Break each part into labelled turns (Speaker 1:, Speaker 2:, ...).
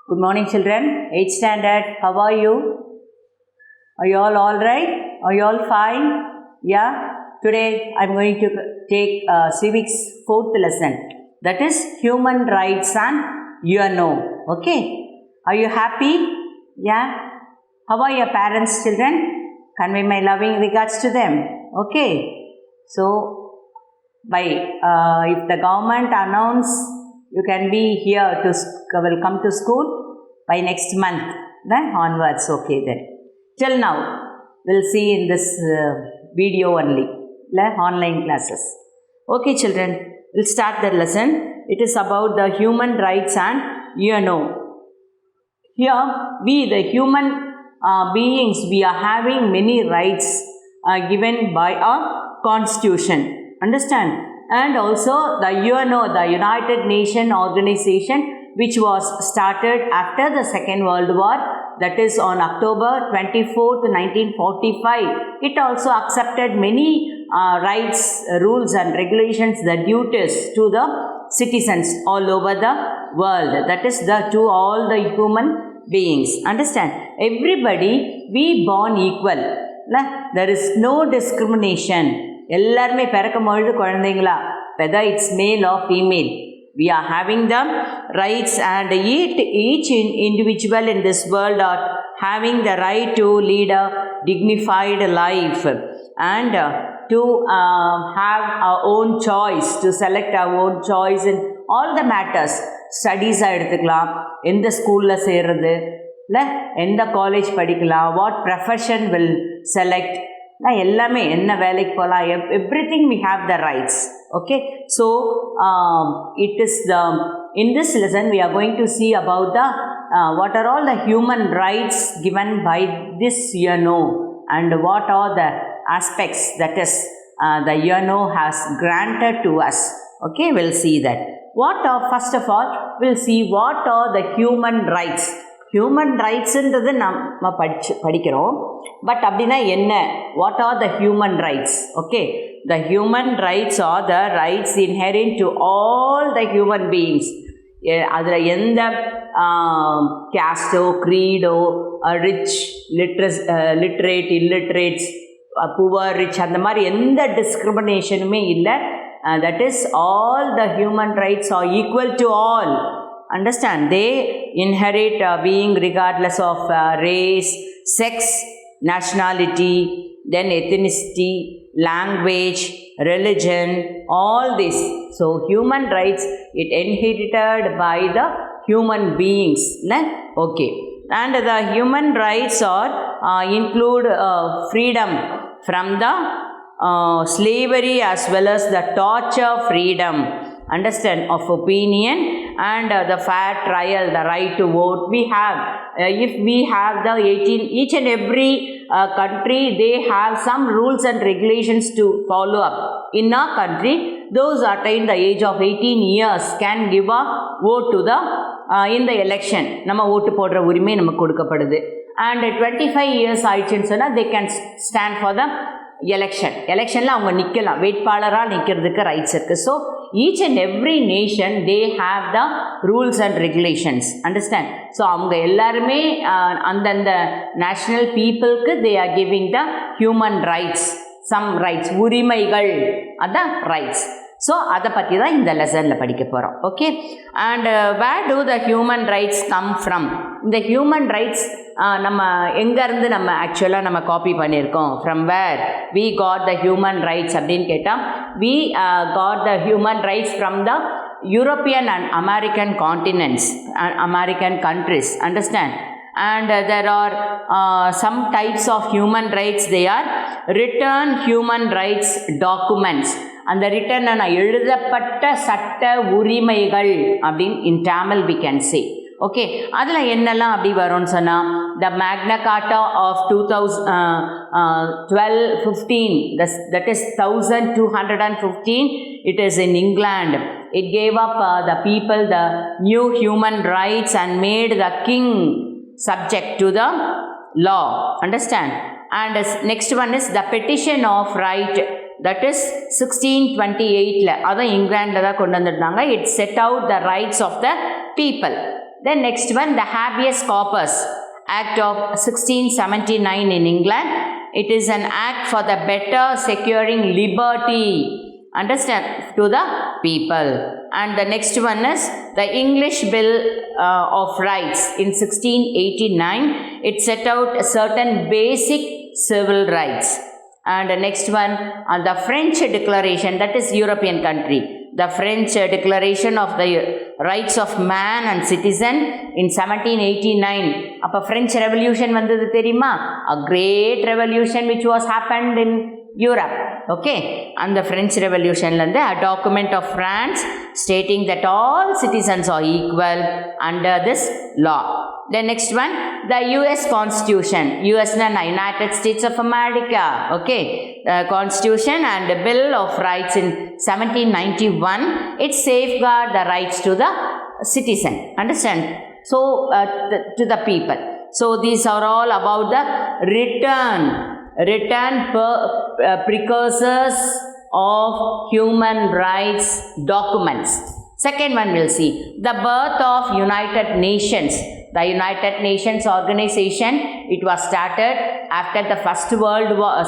Speaker 1: Good morning, children. 8th standard. How are you? Are you all right? Are you all fine? Yeah. Today I'm going to take civics 4th lesson. That is human rights and UNO. Okay. Are you happy? Yeah. How are your parents, children? Convey my loving regards to them. Okay. So if the government announce you can be here to will come to school by next month, then onwards. Okay, then till now we'll see in this video only, online classes. Okay, children, we'll start the lesson. It is about the human rights and UNO. Here we, the human beings, we are having many rights given by our constitution. Understand? And also the UNO, the United Nations Organization, which was started after the Second World War, that is on October 24th, 1945. It also accepted many rights, rules and regulations, the duties to the citizens all over the world. That is to all the human beings. Understand? Everybody, we born equal. There is no discrimination. எல்லாருமே பிறக்கும் பொழுது குழந்தைங்களா, whether it's male or female, we are having the rights, and each individual in this world are having the right to lead a dignified life and to have our own choice, to select our own choice in all the matters. Studies எடுத்துக்கலாம், எந்த ஸ்கூலில் சேர்றது, எந்த college படிக்கலாம், what profession will select, எல்லாமே என்ன வேலைக்கு போகலாம், everything we have the rights. Okay, so it is in this lesson we are going to see about the what are all the human rights given by this UNO and what are the aspects that is the UNO has granted to us. Okay, we'll see that. First of all, we'll see what are the human rights. Human ரைட்ஸுன்றது நம்ம படிக்கிறோம், but அப்படின்னா என்ன, what are the human rights? Okay, the human rights are the rights inherent to all the human beings. அதில் எந்த கேஸ்டோ, க்ரீடோ, rich, literate, illiterates, poor, rich, அந்த மாதிரி எந்த டிஸ்கிரிமினேஷனுமே இல்லை. That is all the human rights are equal to all. Understand? They inherit being regardless of race, sex, nationality, then ethnicity, language, religion, all this. So human rights, it inherited by the human beings. Okay, and the human rights are include freedom from the slavery as well as the torture freedom. Understand? Of opinion and the fair trial, the right to vote we have. If we have the 18, each and every country, they have some rules and regulations to follow up. In our country, those attained the age of 18 years can give a vote to the in the election. நம்ம ஓட்டு போடுற உரிமை நமக்கு கொடுக்கப்படுது. And 25 years ஆயிடுச்சுன்னு சொன்னால் they can stand for the எலெக்ஷனில் அவங்க நிற்கலாம், வேட்பாளராக நிற்கிறதுக்கு ரைட்ஸ் இருக்குது. So each and every nation, they have the rules and regulations. Understand? So அவங்க எல்லாருமே அந்தந்த நேஷ்னல் பீப்புளுக்கு they are giving the human rights, some rights, உரிமைகள், அதான் ரைட்ஸ். ஸோ அதை பற்றி தான் இந்த லெசனில் படிக்க போகிறோம். Okay, and where do the human rights come from? இந்த ஹியூமன் ரைட்ஸ் நம்ம எங்கேருந்து நம்ம ஆக்சுவலாக நம்ம காப்பி பண்ணியிருக்கோம்? From where we got the human rights அப்படின்னு கேட்டால், we got the human rights from the European and American continents and American countries. Understand? And there are some types of human rights. They are written human rights documents. அந்த return எழுதப்பட்ட சட்ட உரிமைகள் அப்படின்னு in Tamil we can say. Okay, அதில் என்னெல்லாம் அப்படி வரும்னு சொன்னால், த மேக்னா கார்ட்டா of 1215, that is 1215, it is in England. It gave up the people the new human rights and made the king subject to the law. Understand? And next one is the petition of right, that is 1628. அதான் இங்கிலாண்டில் தான் கொண்டு வந்துருந்தாங்க. It set out the rights of the people. Then next one, the Habeas Corpus Act of 1679 in England. It is an act for the better securing liberty, understand, to the people. And the next one is the English Bill of Rights in 1689. It set out certain basic civil rights. And the next one, the French Declaration, that is European country. The French Declaration of the Rights of Man and Citizen in 1789. அப்போ French Revolution வந்தது தெரியுமா? A great revolution which was happened in Europe. Okay, and the French Revolution lande a document of France stating that all citizens are equal under this law. The next one, the US Constitution, US na United States of America. Okay, Constitution and the Bill of Rights in 1791. It safeguard the rights to the citizen. Understand? So to the people. So these are all about the written precursors of human rights documents. Second one we'll see the birth of United Nations. The United Nations organization, it was started after the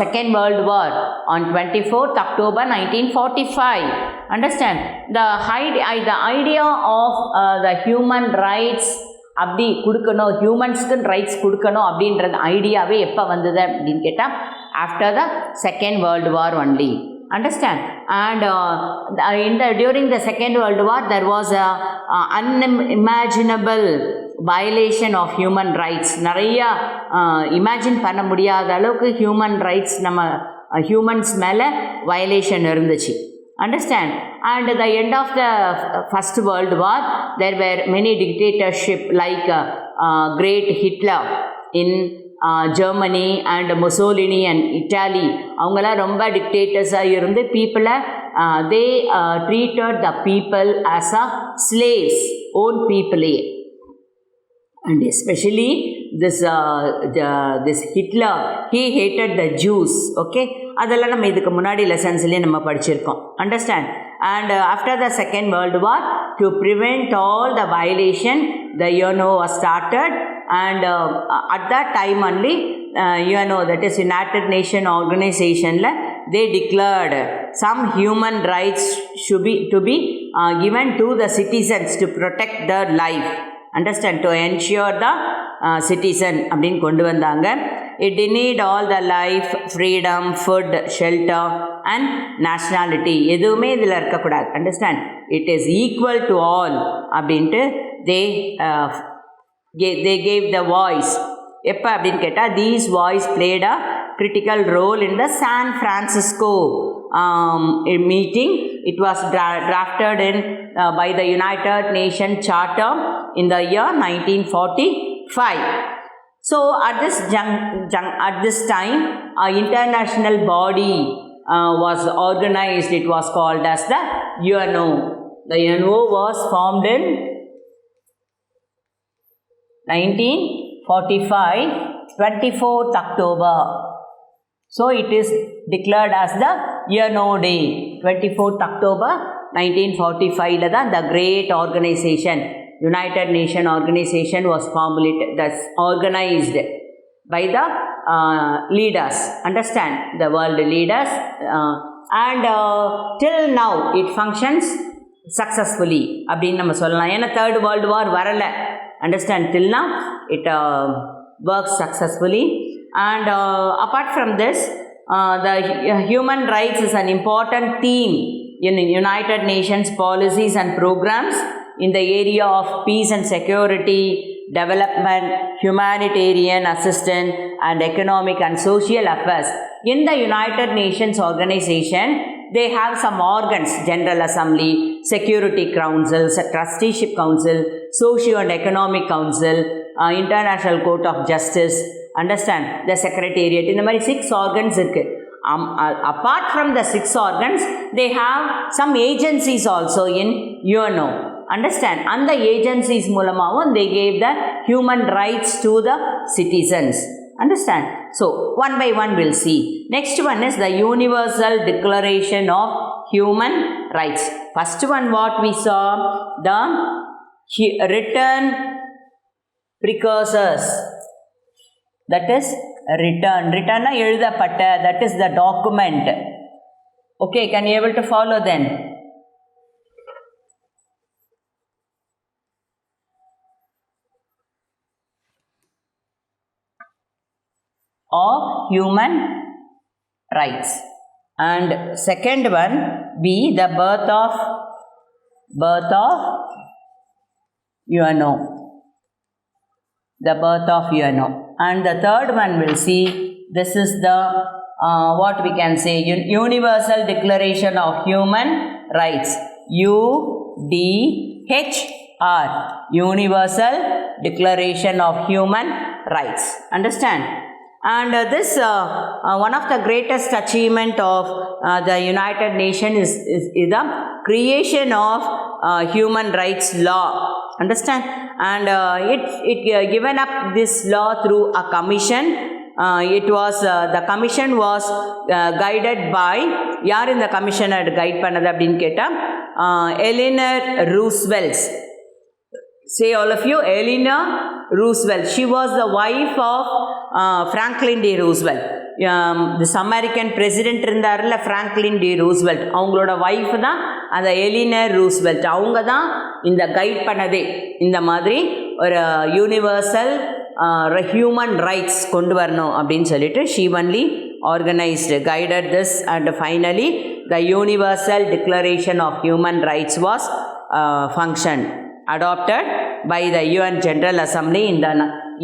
Speaker 1: Second World War on 24th October 1945. Understand? The idea of the human rights அப்படி கொடுக்கணும், ஹியூமன்ஸ்க்கு rights கொடுக்கணும் அப்படின்றது ஐடியாவே எப்போ வந்தது அப்படின்னு கேட்டால் after the second world war only. Understand? And during the Second World War, there was a unimaginable violation of human rights. நிறையா இமேஜின் பண்ண முடியாத அளவுக்கு ஹியூமன் ரைட்ஸ் நம்ம ஹியூமன்ஸ் மேலே வயலேஷன் இருந்துச்சு. Understand? And at the end of the First World War, there were many dictatorships like Great Hitler in Germany and Mussolini and Italy. அவங்களாம் ரொம்ப டிக்டேட்டர்ஸாக இருந்து பீப்புளை they treated the people as a slaves, own people. And especially this Hitler, he hated the Jews. Okay, அதெல்லாம் நம்ம இதுக்கு முன்னாடி லெசன்ஸ்லேயே நம்ம படிச்சிருக்கோம். Understand? And after the Second World War, to prevent all the violation, the UNO was started. And at that time only, UNO, that is United Nations Organization, they declared some human rights should be given to the citizens to protect their life. Understand? To ensure the citizen அப்படின்னு கொண்டு வந்தாங்க. It denied all the life, freedom, food, shelter and nationality. எதுவுமே இதில் இருக்கக்கூடாது. Understand? It is equal to all அப்படின்ட்டு they gave the voice. எப்போ அப்படின்னு கேட்டால் these voice played a critical role in the San Francisco meeting. It was drafted in by the United Nations Charter in the year 1945. So at this time, an international body was organized. It was called as the UNO. The UNO was formed in 1945, 24th October. So it is declared as the UNO Day. 24th October 1945 la the great organization, United Nations Organization, was formulated, that's organized by the leaders. Understand? The world leaders. And till now it functions successfully அப்படின்னு நம்ம சொல்லலாம். ஏன்னா Third World War வரல. Understand? Till now it works successfully. And apart from this, the human rights is an important theme in United Nations policies and programs in the area of peace and security, development, humanitarian assistance and economic and social affairs. In the United Nations Organization, they have some organs: General Assembly, Security Council, Trusteeship Council, Socio and Economic Council, International Court of Justice. Understand? The Secretariat. In the 6 organs irukku. Apart from the 6 organs, they have some agencies also in UNO. Understand? And the agencies மூலமாவும் they gave the human rights to the citizens. Understand? So one by one we'll see. Next one is the Universal Declaration of Human Rights. First one what we saw, the written precursors. That is written. Written எழுதப்பட்ட. That is the document. Okay, can you able to follow then? Of human rights. And second one be the birth of UNO. The birth of UNO. And the third one will see, this is the what we can say, Universal Declaration of Human Rights. UDHR. Universal Declaration of Human Rights. Understand? And this one of the greatest achievement of the United Nations is the creation of human rights law. Understand? And it given up this law through a commission. It was the commission was guided by யார் இந்த கமிஷனை guide பண்ணது அப்படின்னு கேட்டால் Eleanor Roosevelt. Say all of you, Eleanor Roosevelt. She was the wife of Franklin D. Roosevelt. This American president இருந்தார்ல Franklin D. Roosevelt. அவங்களோட wife தான் அந்த Eleanor Roosevelt. அவங்க தான் இந்த கைட் பண்ணதே இந்த மாதிரி ஒரு யூனிவர்சல் ஹியூமன் ரைட்ஸ் கொண்டு வரணும் அப்படின்னு சொல்லிட்டு she only organized, guided this, and finally the Universal Declaration of Human Rights was functioned. Adopted by the UN General Assembly in the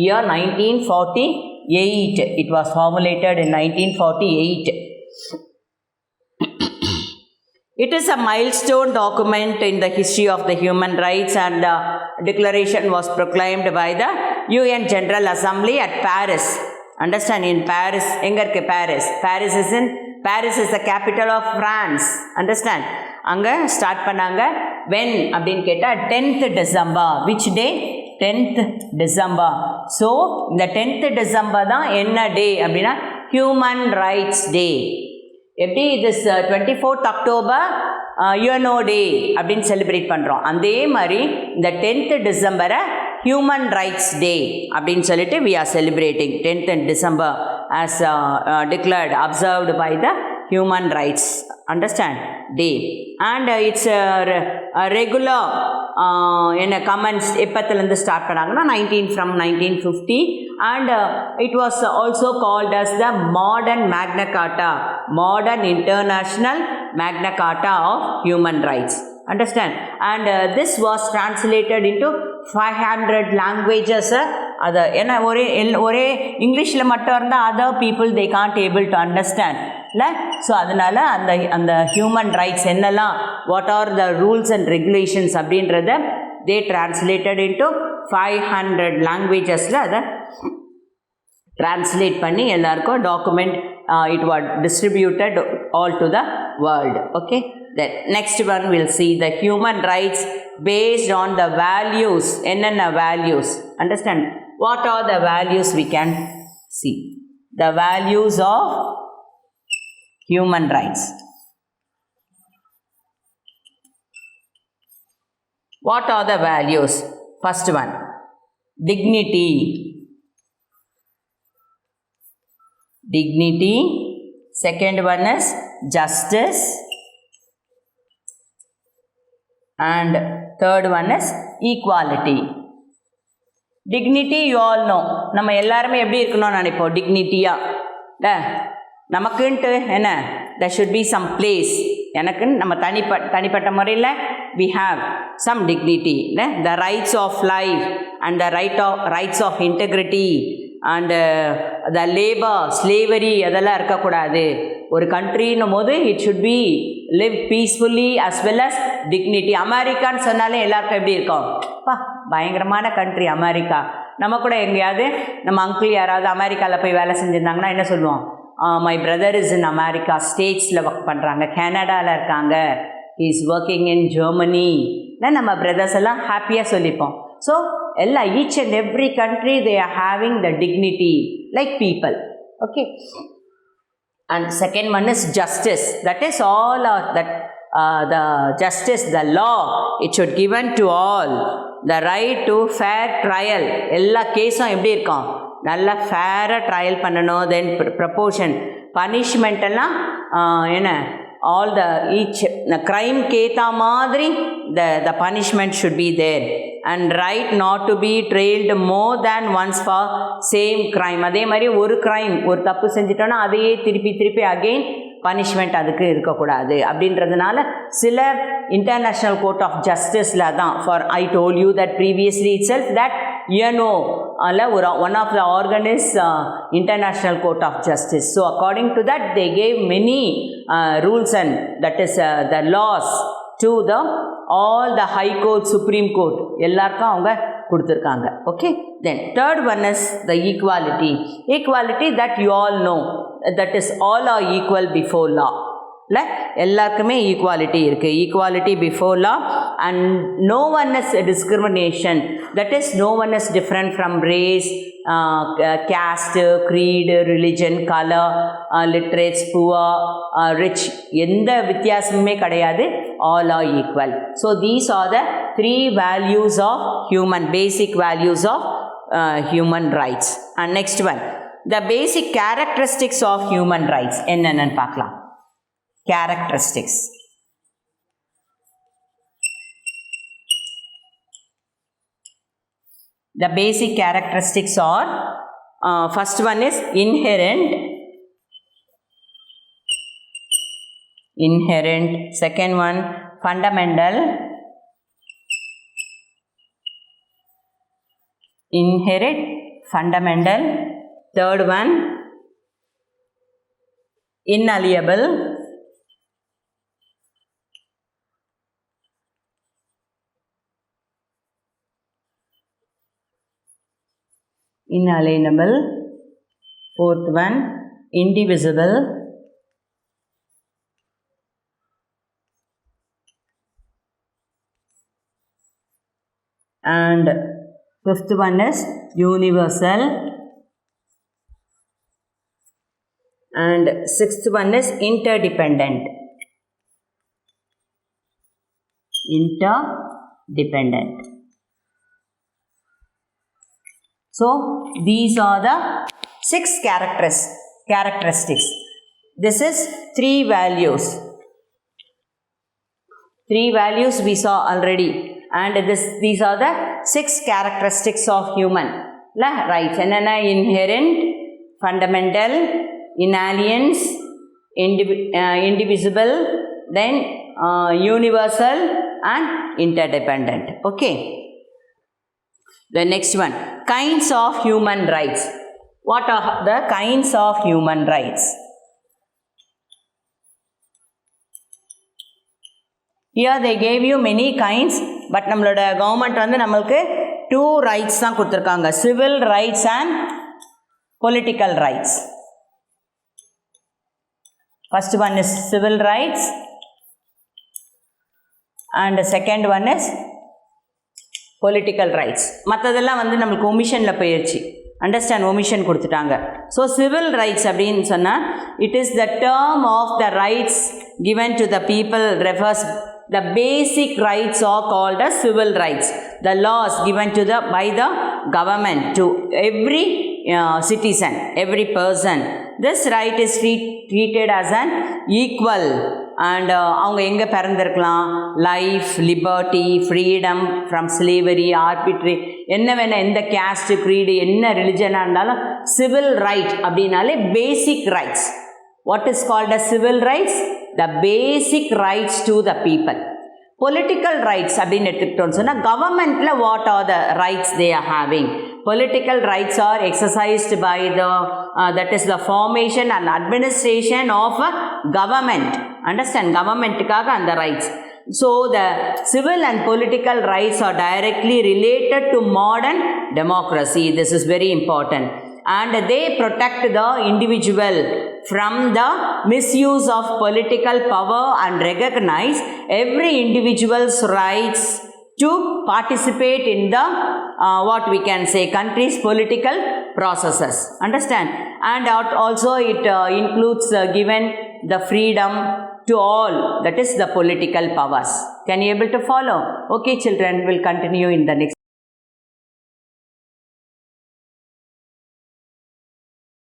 Speaker 1: year 1948. It was formulated in 1948. It is a milestone document in the history of the human rights, and the declaration was proclaimed by the UN General Assembly at Paris. Understand? In Paris. Enga irukku Paris? Paris is the capital of France. Understand? அங்கே start பண்ணாங்க. when அப்படின்னு கேட்டால் 10th December. which day? 10th December. So இந்த 10th December தான் என்ன டே அப்படின்னா human rights day. எப்படி this 24th October UNO டே அப்படின்னு செலிப்ரேட் பண்ணுறோம், அதே மாதிரி இந்த 10th December human rights day அப்படின்னு சொல்லிட்டு we are celebrating 10th December as declared, observed by the human rights, understand, day. And it's a regular in a comments எப்பத்திலிருந்து start பண்ணாங்கன்னா 1950, and it was also called as the modern Magna Carta, modern international Magna Carta of human rights. Understand? And this was translated into 500 languages. அது ஏன்னா ஒரே இங்கிலீஷில் மட்டும் இருந்தால் other people they can't able to understand இல்லை. So அதனால் அந்த human rights என்னெல்லாம், what are the rules and regulations அப்படின்றத தே டிரான்ஸ்லேட்டட் இன்ட்டு 500 லாங்குவேஜஸில் அதை டிரான்ஸ்லேட் பண்ணி எல்லாருக்கும் document it was distributed all to the world. Okay, then next one we'll see the human rights based on the values. Enna values? Understand? What are the values we can see? The values of human rights. What are the values? First one, dignity. Dignity. Second one is justice. And third one is equality. Dignity you all know. நம்ம எல்லாருமே எப்படி இருக்கணும்னு நினைப்போம் டிக்னிட்டியாக. நமக்குன்ட்டு என்ன, there should be some place. எனக்குன்னு நம்ம தனிப்பட்ட முறையில் we have some dignity. The rights of life and the rights of integrity and the labor, slavery அதெல்லாம் இருக்கக்கூடாது. ஒரு கண்ட்ரின்னும் போது it should be live peacefully as well as dignity. அமெரிக்கான்னு சொன்னாலே எல்லாருக்கும் எப்படி இருக்கும், பயங்கரமான கண்ட்ரி அமெரிக்கா. நம்ம கூட எங்கேயாவது நம்ம அங்கிள் யாராவது அமெரிக்காவில் போய் வேலை செஞ்சுருந்தாங்கன்னா என்ன சொல்லுவோம், my brother is in America, ஸ்டேட்ஸில் ஒர்க் பண்ணுறாங்க, கனடாவில் இருக்காங்க, இஸ் ஒர்க்கிங் இன் ஜெர்மனி. நம்ம பிரதர்ஸ் எல்லாம் ஹாப்பியாக சொல்லிப்போம். ஸோ எல்லா each and every country they are having the dignity like people. Okay, and second one is justice. That is all that the justice, the law, it should given to all. the right to fair trial. எல்லா கேஸும் எப்படி இருக்கும், நல்லா ஃபேராக trial பண்ணணும். தென் proportion punishment எல்லாம் என்ன, all the each க்ரைம்க்கு ஏற்ற மாதிரி the punishment should be there. And right not to be trailed more than once for same crime. அதே மாதிரி ஒரு க்ரைம், ஒரு தப்பு செஞ்சிட்டோன்னா அதையே திருப்பி திருப்பி அகெயின் பனிஷ்மெண்ட் அதுக்கு இருக்கக்கூடாது அப்படின்றதுனால சில இன்டர்நேஷ்னல் கோர்ட் ஆஃப் ஜஸ்டிஸில் தான், for I told you that previously itself that you know அதில் ஒரு one of the organ is international court of justice. So according to that they gave many rules and that is the laws to the all the high court, supreme court எல்லாருக்கும் அவங்க கொடுத்துருக்காங்க. Okay, then third one is the equality that you all know, that is all are equal before law. இல்லை, எல்லாருக்குமே equality இருக்குது. Equality before law and no one is discrimination, that is no one is different from race, caste, creed, religion, color, literates, poor, rich, எந்த வித்தியாசமுமே கிடையாது. all are equal. So these are the three values of human, basic values of human rights. And next one, the basic characteristics of human rights என்னன்னு பார்க்கலாம். Characteristics. The basic characteristics are, first one is inherent, second one fundamental, inherent, fundamental, third one inalienable, fourth one indivisible, and fifth one is universal, and sixth one is interdependent. So these are the 6 characteristics. This is 3 values. 3 values we saw already, and these are the 6 characteristics of human rights. Enna inherent, fundamental, inaliens, indivisible, then universal and interdependent. Okay. The next one, kinds of human rights. What are the kinds of human rights? Here they gave you many kinds, but நம்மளோட government வந்து நம்மளுக்கு 2 rights தான் கொடுத்துருக்காங்க, civil rights and political rights. First one is civil rights and the second one is political rights. மற்றதெல்லாம் வந்து நம்மளுக்கு ஒமிஷனில் போயிடுச்சு, அண்டர்ஸ்டாண்ட், ஒமிஷன் கொடுத்துட்டாங்க. ஸோ சிவில் ரைட்ஸ் அப்படின்னு சொன்னால் it is the term of the rights given to the people, refers the basic rights are called as civil rights, the laws given to by the government to every citizen, every person. This right is treated as an equal, and அவங்க எங்கே பிறந்திருக்கலாம், life, liberty, freedom from slavery, arbitrary, என்ன வேணால், எந்த caste, creed, என்ன ரிலிஜனாக இருந்தாலும் civil right அப்படின்னாலே பேசிக் rights. What is called as civil rights? The basic rights to the people. Political rights அப்படின்னு எடுத்துக்கிட்டோன்னு சொன்னால் கவர்மெண்ட்டில் what are the rights they are having. Political rights are exercised by the that is the formation and administration of a government. Understand, governmentக்காக அந்த rights. So the civil and political rights are directly related to modern democracy. This is very important. And they protect the individual from the misuse of political power and recognize every individual's rights to participate in the what we can say country's political processes. Understand? And also it includes given the freedom to all, that is the political powers. Can you able to follow? Okay children, we'll continue in the next